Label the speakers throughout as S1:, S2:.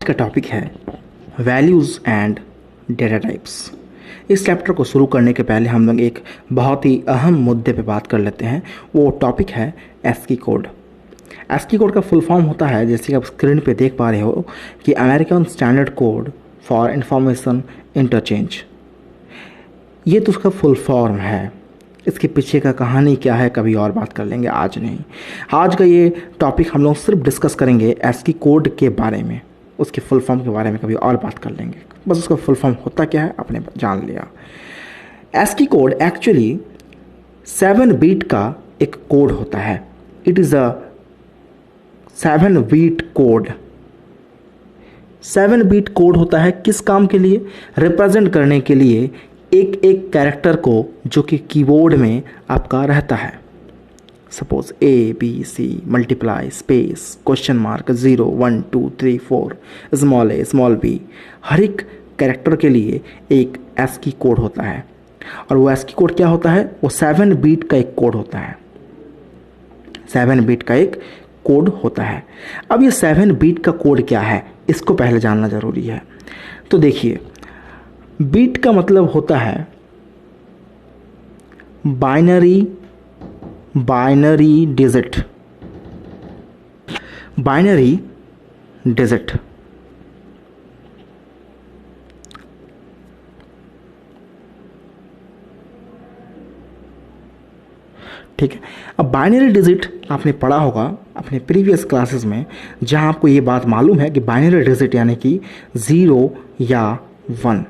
S1: का टॉपिक है values and data types. इस चैप्टर को शुरू करने के पहले हम लोग एक बहुत ही अहम मुद्दे पे बात कर लेते हैं। वो टॉपिक है एस्की कोड। एस्की कोड का फुल फॉर्म होता है, जैसे कि आप स्क्रीन पे देख पा रहे हो, कि American standard code for information interchange. ये तो उसका फुल फॉर्म है। इसके पीछे का कहानी क्या है कभी और बात कर लेंगे, आज नहीं। आज का ये टॉपिक हम लोग सिर्फ डिस्कस करेंगे एस्की कोड के बारे में, उसके फुल फॉर्म के बारे में कभी और बात कर लेंगे। बस उसका फुल फॉर्म होता क्या है आपने जान लिया। एस्की कोड एक्चुअली 7 बीट का एक कोड होता है। It is a 7 bit code. 7 bit code होता है किस काम के लिए? रिप्रेजेंट करने के लिए एक एक कैरेक्टर को जो कि कीबोर्ड में आपका रहता है। Suppose ABC, multiply, space, question mark, 0, 1, 2, 3, 4, small a, small b, हर एक कैरेक्टर के लिए एक एस्की कोड होता है। और वो एस्की कोड क्या होता है? वो 7 बीट का एक कोड होता है। 7 बीट का एक कोड होता है। अब ये 7 बीट का कोड क्या है, इसको पहले जानना ज़रूरी है। तो देखिए, बीट का मतलब होता है बाइनरी डिजिट। बाइनरी डिजिट ठीक है। अब बाइनरी डिजिट आपने पढ़ा होगा अपने प्रीवियस क्लासेस में, जहां आपको ये बात मालूम है कि बाइनरी डिजिट यानी कि 0 या 1,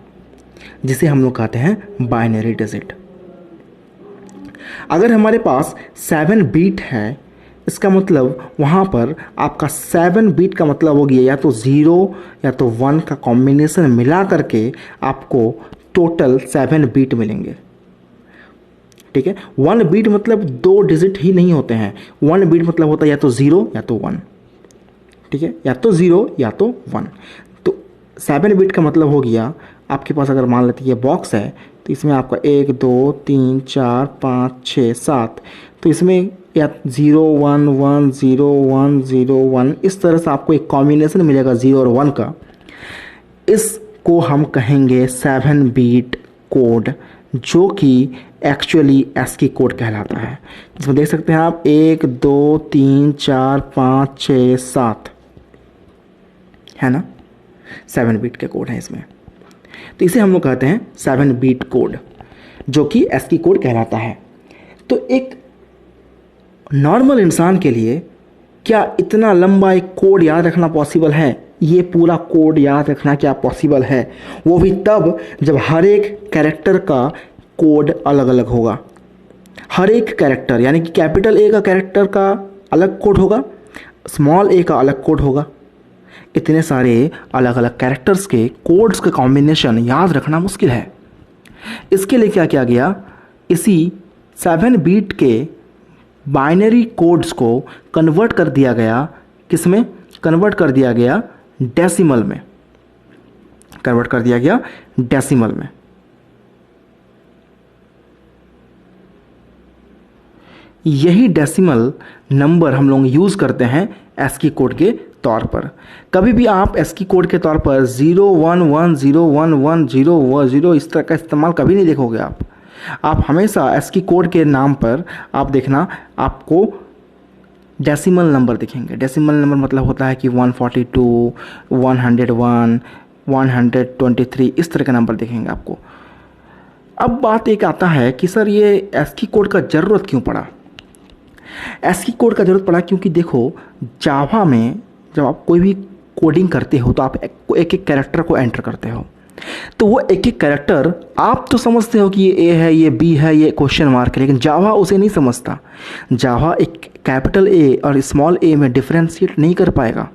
S1: जिसे हम लोग कहते हैं बाइनरी डिजिट। अगर हमारे पास 7 बीट है, इसका मतलब वहाँ पर आपका 7 बीट का मतलब हो गया या तो 0 या तो 1 का कॉम्बिनेशन मिला करके आपको टोटल 7 बीट मिलेंगे। ठीक है। 1 बीट मतलब 2 डिजिट ही नहीं होते हैं। 1 बीट मतलब होता है या तो 0 या तो 1। ठीक है, या तो 0 या तो 1। तो 7 बीट का मतलब हो गया, आपके पास अगर मान लेते ये बॉक्स है तो इसमें आपका 1 2 3 4 5 6 7, तो इसमें या 0 1 1 0 1 0 1 इस तरह से आपको एक कॉम्बिनेशन मिलेगा 0 और 1 का। इसको हम कहेंगे 7 बीट कोड, जो कि एक्चुअली एस्की कोड कहलाता है। इसमें देख सकते हैं आप 1 2 3 4 5 6 7 है ना, 7 बीट के कोड है इसमें। तो इसे हम लोग कहते हैं 7 बीट कोड, जो कि एस्की कोड कहलाता है। तो एक नॉर्मल इंसान के लिए क्या इतना लंबा एक कोड याद रखना पॉसिबल है? ये पूरा कोड याद रखना क्या पॉसिबल है? वो भी तब जब हर एक कैरेक्टर का कोड अलग अलग होगा। हर एक कैरेक्टर यानी कि कैपिटल ए का कैरेक्टर का अलग कोड होगा, स्मॉल ए का अलग कोड होगा। इतने सारे अलग अलग कैरेक्टर्स के कोड्स का कॉम्बिनेशन याद रखना मुश्किल है। इसके लिए क्या किया गया, इसी 7 बीट के बाइनरी कोड्स को कन्वर्ट कर दिया गया। किसमें कन्वर्ट कर दिया गया? डेसिमल में कन्वर्ट कर दिया गया, डेसिमल में। यही डेसिमल नंबर हम लोग यूज करते हैं एस्की कोड के तौर पर। कभी भी आप एस्की कोड के तौर पर 0 1 1 0 1 1 0 0 इस तरह का इस्तेमाल कभी नहीं देखोगे आप हमेशा एस्की कोड के नाम पर आप देखना, आपको डेसिमल नंबर दिखेंगे। डेसिमल नंबर मतलब होता है कि 142 101 123 इस तरह के नंबर दिखेंगे आपको। अब बात एक आता है कि सर ये एस्की कोड का ज़रूरत क्यों पड़ा? एस्की कोड का ज़रूरत पड़ा क्योंकि देखो, जावा में जब आप कोई भी कोडिंग करते हो तो आप एक एक कैरेक्टर को एंटर करते हो। तो वो एक एक कैरेक्टर आप तो समझते हो कि ये ए है, ये बी है, ये क्वेश्चन मार्क है, लेकिन जावा उसे नहीं समझता। जावा एक कैपिटल ए और स्मॉल ए में डिफ्रेंशिएट नहीं कर पाएगा,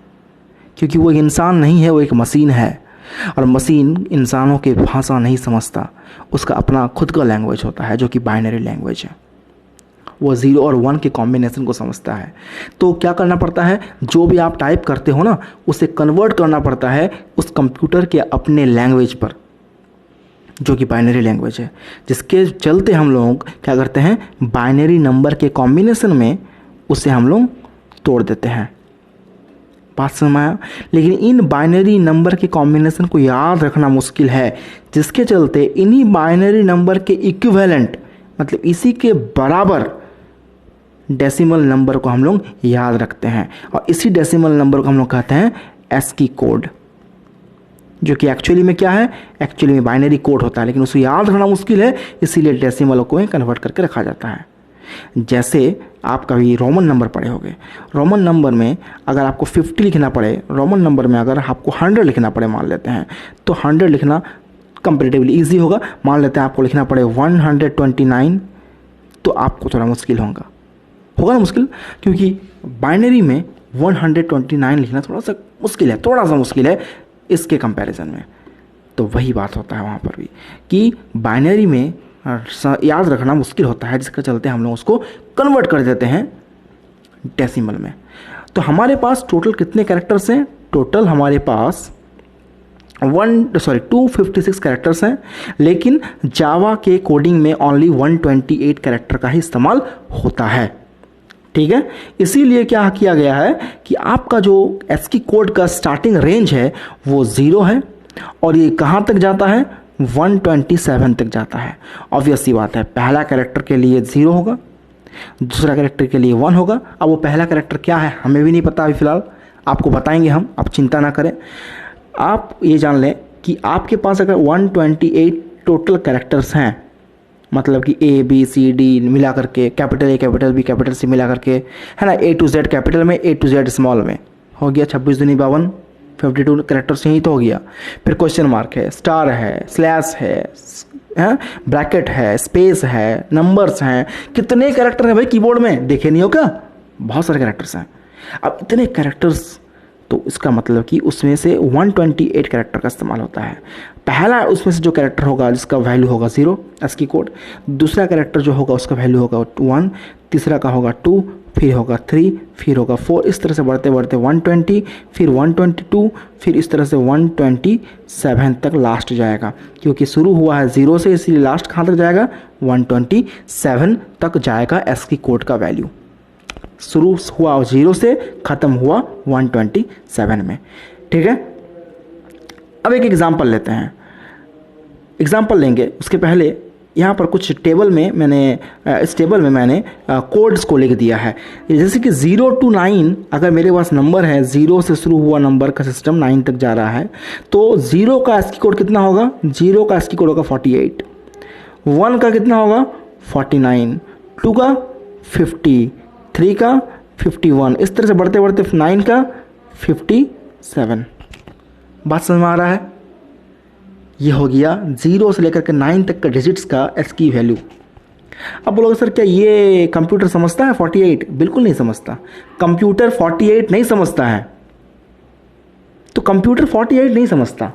S1: क्योंकि वो एक इंसान नहीं है, वो एक मशीन है। और मशीन इंसानों के भाषा नहीं समझता, उसका अपना खुद का लैंग्वेज होता है जो कि बाइनरी लैंग्वेज है। वो 0 और 1 के कॉम्बिनेशन को समझता है। तो क्या करना पड़ता है, जो भी आप टाइप करते हो ना, उसे कन्वर्ट करना पड़ता है उस कंप्यूटर के अपने लैंग्वेज पर, जो कि बाइनरी लैंग्वेज है। जिसके चलते हम लोग क्या करते हैं, बाइनरी नंबर के कॉम्बिनेशन में उसे हम लोग तोड़ देते हैं। बात समझ में आया। लेकिन इन बाइनरी नंबर के कॉम्बिनेशन को याद रखना मुश्किल है, जिसके चलते इन्हीं बाइनरी नंबर के इक्विवेलेंट मतलब इसी के बराबर डेसिमल नंबर को हम लोग याद रखते हैं, और इसी डेसिमल नंबर को हम लोग कहते हैं एस्की कोड, जो कि एक्चुअली में क्या है, एक्चुअली में बाइनरी कोड होता है, लेकिन उसको याद रखना मुश्किल है, इसीलिए डेसिमल को कन्वर्ट करके रखा जाता है। जैसे आप कभी रोमन नंबर पढ़े होंगे, रोमन नंबर में अगर आपको 50 लिखना पड़े, रोमन नंबर में अगर आपको 100 लिखना पड़े मान लेते हैं, तो 100 लिखना कंपैरेटिवली ईजी होगा। मान लेते हैं आपको लिखना पड़े 129, तो आपको थोड़ा मुश्किल होगा ना मुश्किल, क्योंकि बाइनरी में 129 लिखना थोड़ा सा मुश्किल है इसके कंपैरिजन में। तो वही बात होता है वहाँ पर भी कि बाइनरी में याद रखना मुश्किल होता है, जिसके चलते हम लोग उसको कन्वर्ट कर देते हैं डेसिमल में। तो हमारे पास टोटल कितने कैरेक्टर्स हैं? टोटल हमारे पास 256 कैरेक्टर्स हैं, लेकिन जावा के कोडिंग में ओनली 128 कैरेक्टर का ही इस्तेमाल होता है। ठीक है, इसीलिए क्या किया गया है कि आपका जो एस्की कोड का स्टार्टिंग रेंज है वो 0 है, और ये कहाँ तक जाता है? 127 तक जाता है। ऑब्वियस सी बात है, पहला कैरेक्टर के लिए 0 होगा, दूसरा कैरेक्टर के लिए 1 होगा। अब वो पहला कैरेक्टर क्या है हमें भी नहीं पता अभी फ़िलहाल, आपको बताएंगे हम, आप चिंता ना करें। आप ये जान लें कि आपके पास अगर 128 टोटल कैरेक्टर्स हैं, मतलब कि A B C D मिला करके, capital A capital B capital C मिला करके, है ना, A to Z कैपिटल में, A to Z स्मॉल में, हो गया 26 दूनी 52, 52 कैरेक्टर्स यही तो हो गया। फिर क्वेश्चन मार्क है, स्टार है, स्लैश है, ब्रैकेट है, स्पेस है, नंबर्स हैं, कितने कैरेक्टर हैं भाई कीबोर्ड में, देखे नहीं हो क्या? बहुत सारे कैरेक्टर्स हैं। अब इतने कैरेक्टर्स, तो इसका मतलब कि उसमें से 128 कैरेक्टर का इस्तेमाल होता है। पहला उसमें से जो कैरेक्टर होगा जिसका वैल्यू होगा 0 एस्की कोड, दूसरा कैरेक्टर जो होगा उसका वैल्यू होगा 1, तीसरा का होगा 2, फिर होगा 3, फिर होगा 4, इस तरह से बढ़ते बढ़ते 120, फिर 122, फिर इस तरह से 127 तक लास्ट जाएगा। क्योंकि शुरू हुआ है 0 से, इसलिए लास्ट कहाँ तक जाएगा? 127 तक जाएगा एस्की कोड का वैल्यू। शुरू हुआ 0 से, ख़त्म हुआ 127 में। ठीक है, अब एक एग्जांपल लेते हैं। एग्जांपल लेंगे उसके पहले यहाँ पर कुछ टेबल में मैंने इस टेबल में मैंने कोड्स को लिख दिया है। जैसे कि 0 to 9 अगर मेरे पास नंबर है, 0 से शुरू हुआ नंबर का सिस्टम 9 तक जा रहा है, तो 0 का एस्की कोड कितना होगा? 0 का एस्की कोड होगा 48, 1 का कितना होगा? 49, 2 का 50, 3 का 51, इस तरह से बढ़ते बढ़ते 9 का 57। बात समझ में आ रहा है? ये हो गया 0 से लेकर के 9 तक का डिजिट्स का एस्की वैल्यू। अब बोलोगे सर क्या ये कंप्यूटर समझता है 48? बिल्कुल नहीं समझता, कंप्यूटर 48 नहीं समझता है। तो कंप्यूटर 48 नहीं समझता,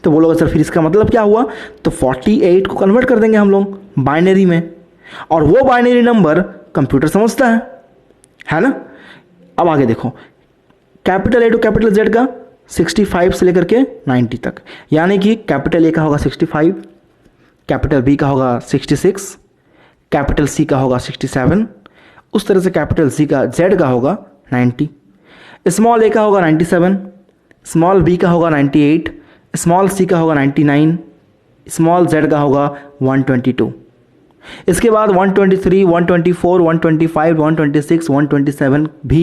S1: तो बोलोगे सर फिर इसका मतलब क्या हुआ? तो 48 को कन्वर्ट कर देंगे हम लोग बाइनरी में, और वो बाइनरी नंबर कंप्यूटर समझता है ना। अब आगे देखो, capital A to capital Z का 65 से लेकर के 90 तक, यानी कि कैपिटल A का होगा 65, कैपिटल B का होगा 66, कैपिटल C का होगा 67, उस तरह से कैपिटल Z का होगा 90, स्मॉल A का होगा 97, स्मॉल B का होगा 98, स्मॉल C का होगा 99, स्मॉल Z का होगा 122। इसके बाद 123, 124, 125, 126, 127 भी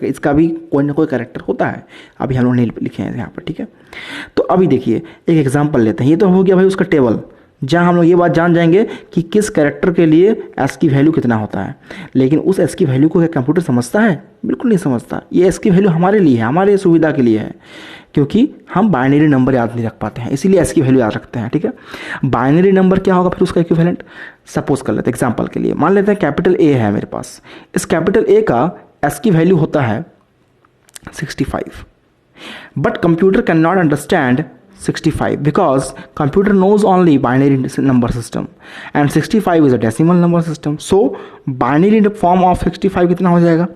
S1: इसका भी कोई ना कोई कैरेक्टर होता है। अभी हम लोग नहीं लिखे हैं यहाँ पर, ठीक है। तो अभी देखिए एक एग्जांपल लेते हैं। ये तो हो गया भाई उसका टेबल, जहाँ हम लोग ये बात जान जाएंगे कि किस कैरेक्टर के लिए एस्की वैल्यू कितना होता है। लेकिन उस एस्की वैल्यू को क्या कंप्यूटर समझता है? बिल्कुल नहीं समझता। ये एस्की वैल्यू हमारे लिए है, हमारे सुविधा के लिए है, क्योंकि हम बाइनरी नंबर याद नहीं रख पाते हैं, इसीलिए एस्की वैल्यू याद रखते हैं। ठीक है, बाइनरी नंबर क्या होगा फिर उसका इक्विवेलेंट? सपोज कर लेते हैं एग्जांपल के लिए, मान लेते हैं कैपिटल A है मेरे पास। इस कैपिटल A का एस्की वैल्यू होता है 65, but computer can not understand 65 because computer knows only binary number system and 65 is a decimal number system. So binary form of 65 कितना हो जाएगा?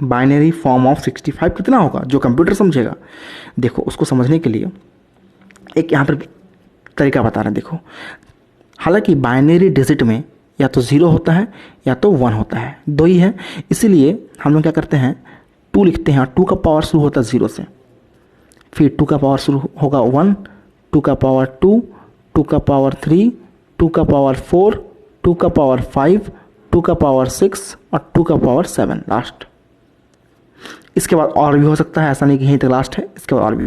S1: बाइनरी फॉर्म ऑफ 65 कितना होगा जो कंप्यूटर समझेगा? देखो उसको समझने के लिए एक यहाँ पर तरीका बता रहे हैं। देखो, हालांकि बाइनरी डिजिट में या तो 0 होता है या तो 1 होता है, दो ही है। इसीलिए हम लोग क्या करते हैं, 2 लिखते हैं, 2 का पावर शुरू होता है 0 से, फिर 2 का पावर शुरू होगा 1, 2 का पावर 2, 2 का पावर 3, 2 का पावर 4, 2 का पावर 5, 2 का पावर 6 और 2 का पावर 7 लास्ट। इसके बाद और भी हो सकता है, ऐसा नहीं कि यहीं तक लास्ट है, इसके बाद और भी।